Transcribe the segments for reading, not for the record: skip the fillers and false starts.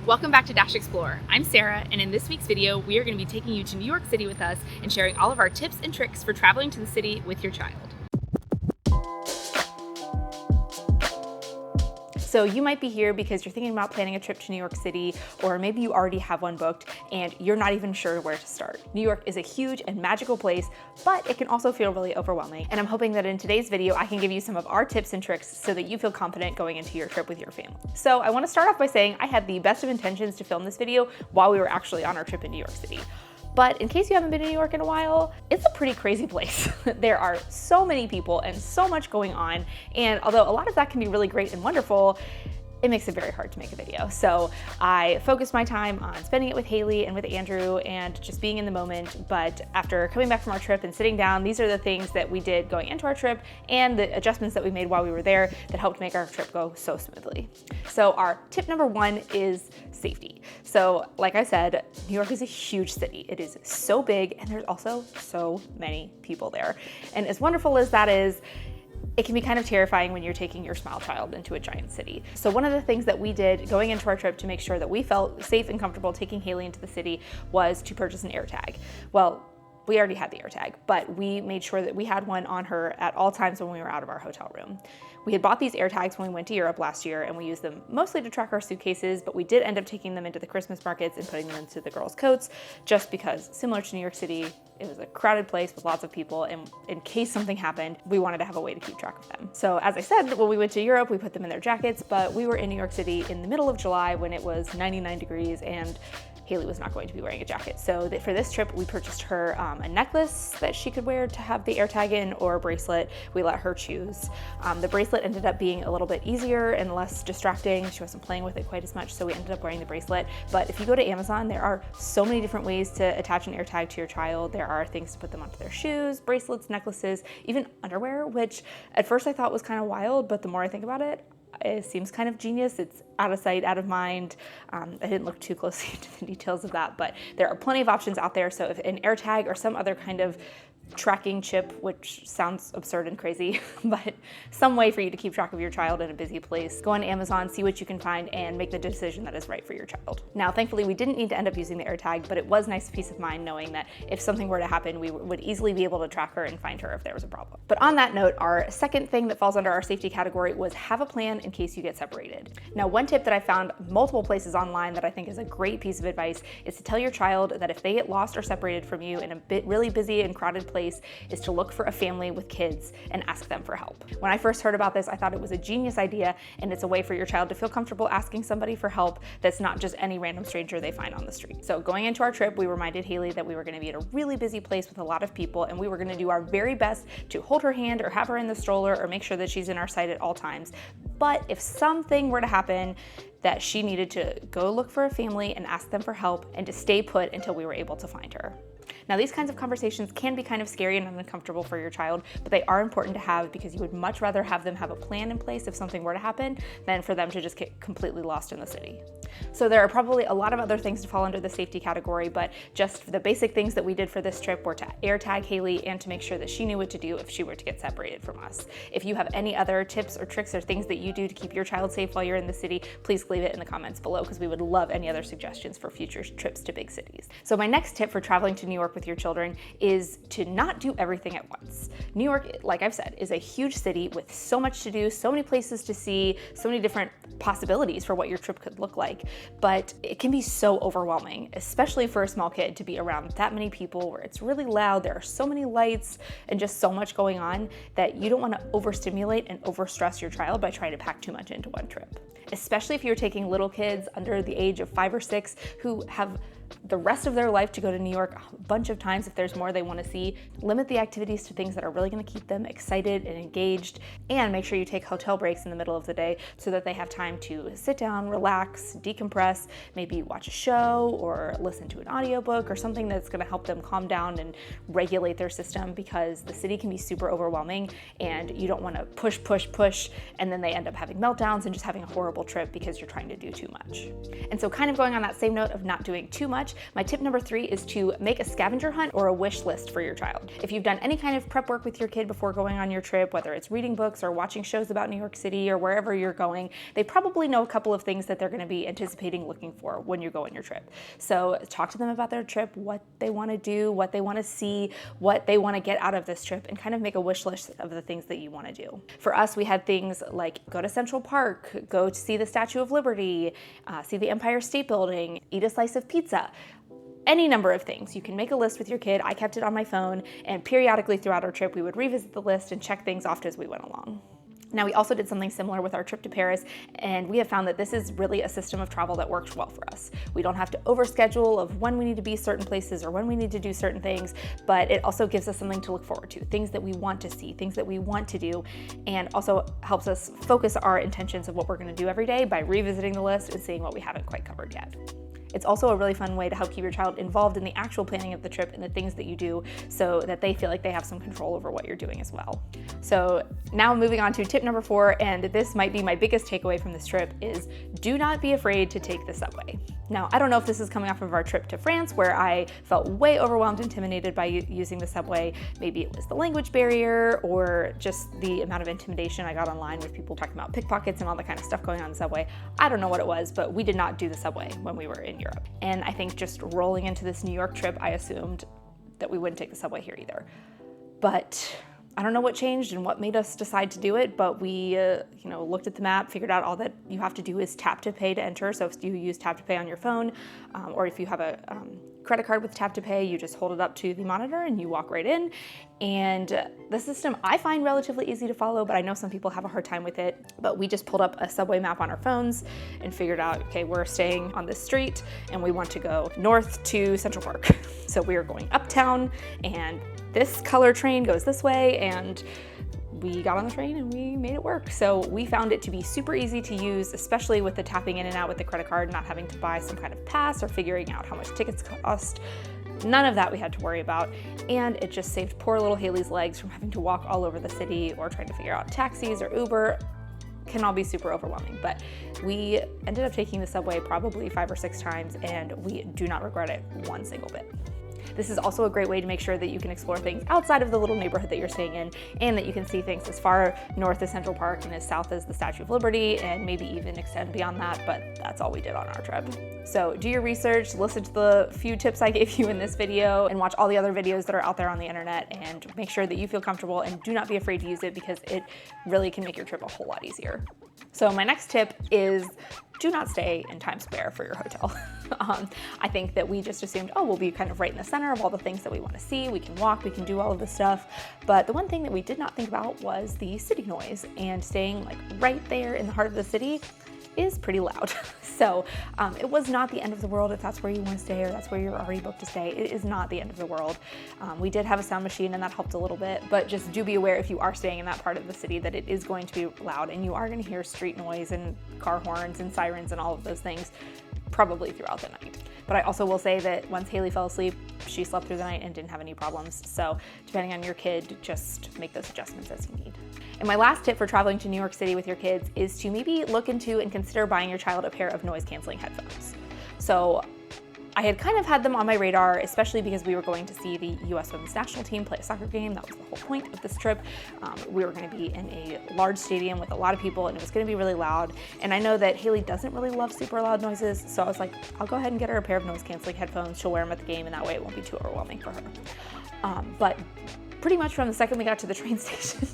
Welcome back to Dash Explore. I'm Sarah, and in this week's video, we are going to be taking you to New York City with us and sharing all of our tips and tricks for traveling to the city with your child. So you might be here because you're thinking about planning a trip to New York City, or maybe you already have one booked and you're not even sure where to start. New York is a huge and magical place, but it can also feel really overwhelming. And I'm hoping that in today's video, I can give you some of our tips and tricks so that you feel confident going into your trip with your family. So I want to start off by saying I had the best of intentions to film this video while we were actually on our trip in New York City. But in case you haven't been to New York in a while, it's a pretty crazy place. There are so many people and so much going on. And although a lot of that can be really great and wonderful, it makes it very hard to make a video. So I focused my time on spending it with Haley and with Andrew and just being in the moment. But after coming back from our trip and sitting down, these are the things that we did going into our trip and the adjustments that we made while we were there that helped make our trip go so smoothly. So our tip number one is safety. So like I said, New York is a huge city. It is so big and there's also so many people there. And as wonderful as that is, it can be kind of terrifying when you're taking your small child into a giant city. So one of the things that we did going into our trip to make sure that we felt safe and comfortable taking Haley into the city was to purchase an AirTag. Well, we already had the AirTag, but we made sure that we had one on her at all times when we were out of our hotel room. We had bought these AirTags when we went to Europe last year, and we used them mostly to track our suitcases, but we did end up taking them into the Christmas markets and putting them into the girls' coats, just because, similar to New York City, it was a crowded place with lots of people, and in case something happened, we wanted to have a way to keep track of them. So as I said, when we went to Europe, we put them in their jackets, but we were in New York City in the middle of July when it was 99 degrees, and Haley was not going to be wearing a jacket. So for this trip, we purchased her a necklace that she could wear to have the AirTag in, or a bracelet. We let her choose. The bracelet ended up being a little bit easier and less distracting. She wasn't playing with it quite as much, so we ended up wearing the bracelet. But if you go to Amazon, there are so many different ways to attach an AirTag to your child. There are things to put them onto their shoes, bracelets, necklaces, even underwear, which at first I thought was kind of wild, but the more I think about it, it seems kind of genius. It's out of sight, out of mind. I didn't look too closely into the details of that, but there are plenty of options out there. So if an AirTag or some other kind of tracking chip, which sounds absurd and crazy, but some way for you to keep track of your child in a busy place, go on Amazon, see what you can find, and make the decision that is right for your child. Now, thankfully, we didn't need to end up using the AirTag, but it was nice peace of mind knowing that if something were to happen, we would easily be able to track her and find her if there was a problem. But on that note, our second thing that falls under our safety category was have a plan in case you get separated. Now, one tip that I found multiple places online that I think is a great piece of advice is to tell your child that if they get lost or separated from you in a really busy and crowded place, is to look for a family with kids and ask them for help. When I first heard about this, I thought it was a genius idea, and it's a way for your child to feel comfortable asking somebody for help that's not just any random stranger they find on the street. So going into our trip, we reminded Haley that we were going to be at a really busy place with a lot of people, and we were going to do our very best to hold her hand or have her in the stroller or make sure that she's in our sight at all times. But if something were to happen, that she needed to go look for a family and ask them for help and to stay put until we were able to find her. Now, these kinds of conversations can be kind of scary and uncomfortable for your child, but they are important to have because you would much rather have them have a plan in place if something were to happen than for them to just get completely lost in the city. So there are probably a lot of other things to fall under the safety category, but just the basic things that we did for this trip were to AirTag Haley and to make sure that she knew what to do if she were to get separated from us. If you have any other tips or tricks or things that you do to keep your child safe while you're in the city, please leave it in the comments below because we would love any other suggestions for future trips to big cities. So my next tip for traveling to New York with your children is to not do everything at once. New York, like I've said, is a huge city with so much to do, so many places to see, so many different possibilities for what your trip could look like. But it can be so overwhelming, especially for a small kid, to be around that many people where it's really loud, there are so many lights and just so much going on that you don't want to overstimulate and overstress your child by trying to pack too much into one trip. Especially if you're taking little kids under the age of 5 or 6 who have the rest of their life to go to New York a bunch of times if there's more they want to see. Limit the activities to things that are really going to keep them excited and engaged, and make sure you take hotel breaks in the middle of the day so that they have time to sit down, relax, decompress, maybe watch a show or listen to an audiobook or something that's going to help them calm down and regulate their system, because the city can be super overwhelming and you don't want to push and then they end up having meltdowns and just having a horrible trip because you're trying to do too much. And so kind of going on that same note of not doing too much, much. My tip number 3 is to make a scavenger hunt or a wish list for your child. If you've done any kind of prep work with your kid before going on your trip, whether it's reading books or watching shows about New York City or wherever you're going, they probably know a couple of things that they're going to be anticipating looking for when you go on your trip. So talk to them about their trip, what they want to do, what they want to see, what they want to get out of this trip, and kind of make a wish list of the things that you want to do. For us, we had things like go to Central Park, go to see the Statue of Liberty, see the Empire State Building, eat a slice of pizza. Any number of things. You can make a list with your kid. I kept it on my phone, and periodically throughout our trip, we would revisit the list and check things off as we went along. Now, we also did something similar with our trip to Paris, and we have found that this is really a system of travel that works well for us. We don't have to overschedule of when we need to be certain places or when we need to do certain things, but it also gives us something to look forward to, things that we want to see, things that we want to do, and also helps us focus our intentions of what we're going to do every day by revisiting the list and seeing what we haven't quite covered yet. It's also a really fun way to help keep your child involved in the actual planning of the trip and the things that you do so that they feel like they have some control over what you're doing as well. So now moving on to tip number 4, and this might be my biggest takeaway from this trip, is do not be afraid to take the subway. Now, I don't know if this is coming off of our trip to France where I felt way overwhelmed, intimidated by using the subway. Maybe it was the language barrier or just the amount of intimidation I got online with people talking about pickpockets and all the kind of stuff going on in the subway. I don't know what it was, but we did not do the subway when we were in Europe. And I think just rolling into this New York trip, I assumed that we wouldn't take the subway here either. But I don't know what changed and what made us decide to do it, but we looked at the map, figured out all that you have to do is tap to pay to enter. So if you use tap to pay on your phone, or if you have a credit card with tap to pay, you just hold it up to the monitor and you walk right in. And the system I find relatively easy to follow, but I know some people have a hard time with it. But we just pulled up a subway map on our phones and figured out, okay, we're staying on this street and we want to go north to Central Park. So we are going uptown, and this color train goes this way, and we got on the train and we made it work. So we found it to be super easy to use, especially with the tapping in and out with the credit card, not having to buy some kind of pass or figuring out how much tickets cost. None of that we had to worry about, and it just saved poor little Haley's legs from having to walk all over the city or trying to figure out taxis or Uber. Can all be super overwhelming, but we ended up taking the subway probably 5 or 6 times, and we do not regret it one single bit. This is also a great way to make sure that you can explore things outside of the little neighborhood that you're staying in, and that you can see things as far north as Central Park and as south as the Statue of Liberty, and maybe even extend beyond that, but that's all we did on our trip. So do your research, listen to the few tips I gave you in this video, and watch all the other videos that are out there on the internet, and make sure that you feel comfortable, and do not be afraid to use it, because it really can make your trip a whole lot easier. So my next tip is do not stay in Times Square for your hotel. I think that we just assumed, oh, we'll be kind of right in the center of all the things that we want to see. We can walk, we can do all of this stuff. But the one thing that we did not think about was the city noise, and staying like right there in the heart of the city is pretty loud. So it was not the end of the world if that's where you want to stay or that's where you're already booked to stay. It is not the end of the world. We did have a sound machine and that helped a little bit, but just do be aware if you are staying in that part of the city that it is going to be loud, and you are going to hear street noise and car horns and sirens and all of those things probably throughout the night. But I also will say that once Haley fell asleep, she slept through the night and didn't have any problems. So depending on your kid, just make those adjustments as you need. And my last tip for traveling to New York City with your kids is to maybe look into and consider buying your child a pair of noise-canceling headphones. So I had kind of had them on my radar, especially because we were going to see the U.S. women's national team play a soccer game. That was the whole point of this trip. We were going to be in a large stadium with a lot of people, and it was going to be really loud. And I know that Haley doesn't really love super loud noises, so I was like, I'll go ahead and get her a pair of noise-canceling headphones. She'll wear them at the game, and that way it won't be too overwhelming for her. But pretty much from the second we got to the train station,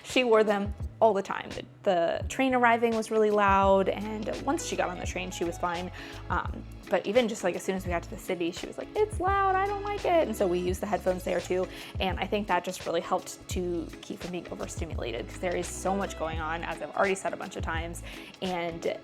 she wore them all the time. The train arriving was really loud, and once she got on the train, she was fine. But even just like as soon as we got to the city, she was like, it's loud, I don't like it. And so we used the headphones there too. And I think that just really helped to keep from being overstimulated, because there is so much going on, as I've already said a bunch of times. And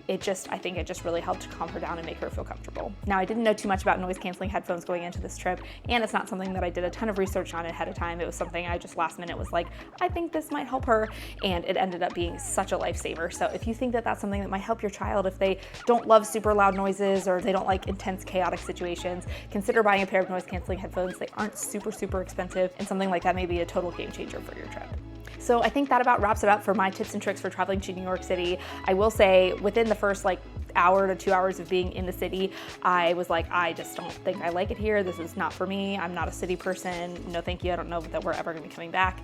I think it just really helped calm her down and make her feel comfortable. Now, I didn't know too much about noise-canceling headphones going into this trip, and it's not something that I did a ton of research on ahead of time. It was something I just last minute was like, I think this might help her, and it ended up being such a lifesaver. So if you think that that's something that might help your child, if they don't love super loud noises or they don't like intense, chaotic situations, consider buying a pair of noise-canceling headphones. They aren't super, super expensive, and something like that may be a total game changer for your trip. So I think that about wraps it up for my tips and tricks for traveling to New York City. I will say within the first hour to 2 hours of being in the city, I was like, I just don't think I like it here. This is not for me. I'm not a city person. No, thank you. I don't know that we're ever gonna be coming back.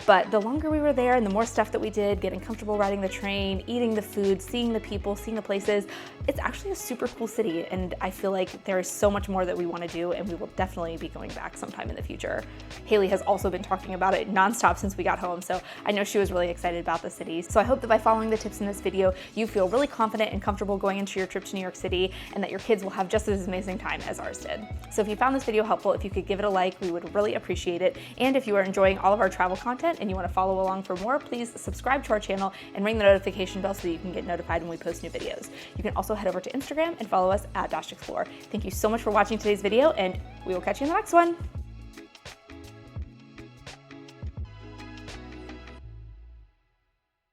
But the longer we were there and the more stuff that we did, getting comfortable riding the train, eating the food, seeing the people, seeing the places, it's actually a super cool city. And I feel like there is so much more that we want to do, and we will definitely be going back sometime in the future. Haley has also been talking about it nonstop since we got home, so I know she was really excited about the city. So I hope that by following the tips in this video, you feel really confident and comfortable going into your trip to New York City, and that your kids will have just as amazing time as ours did. So if you found this video helpful, if you could give it a like, we would really appreciate it. And if you are enjoying all of our travel content and you want to follow along for more, please subscribe to our channel and ring the notification bell so that you can get notified when we post new videos. You can also head over to Instagram and follow us at Explore. Thank you so much for watching today's video, and we will catch you in the next one.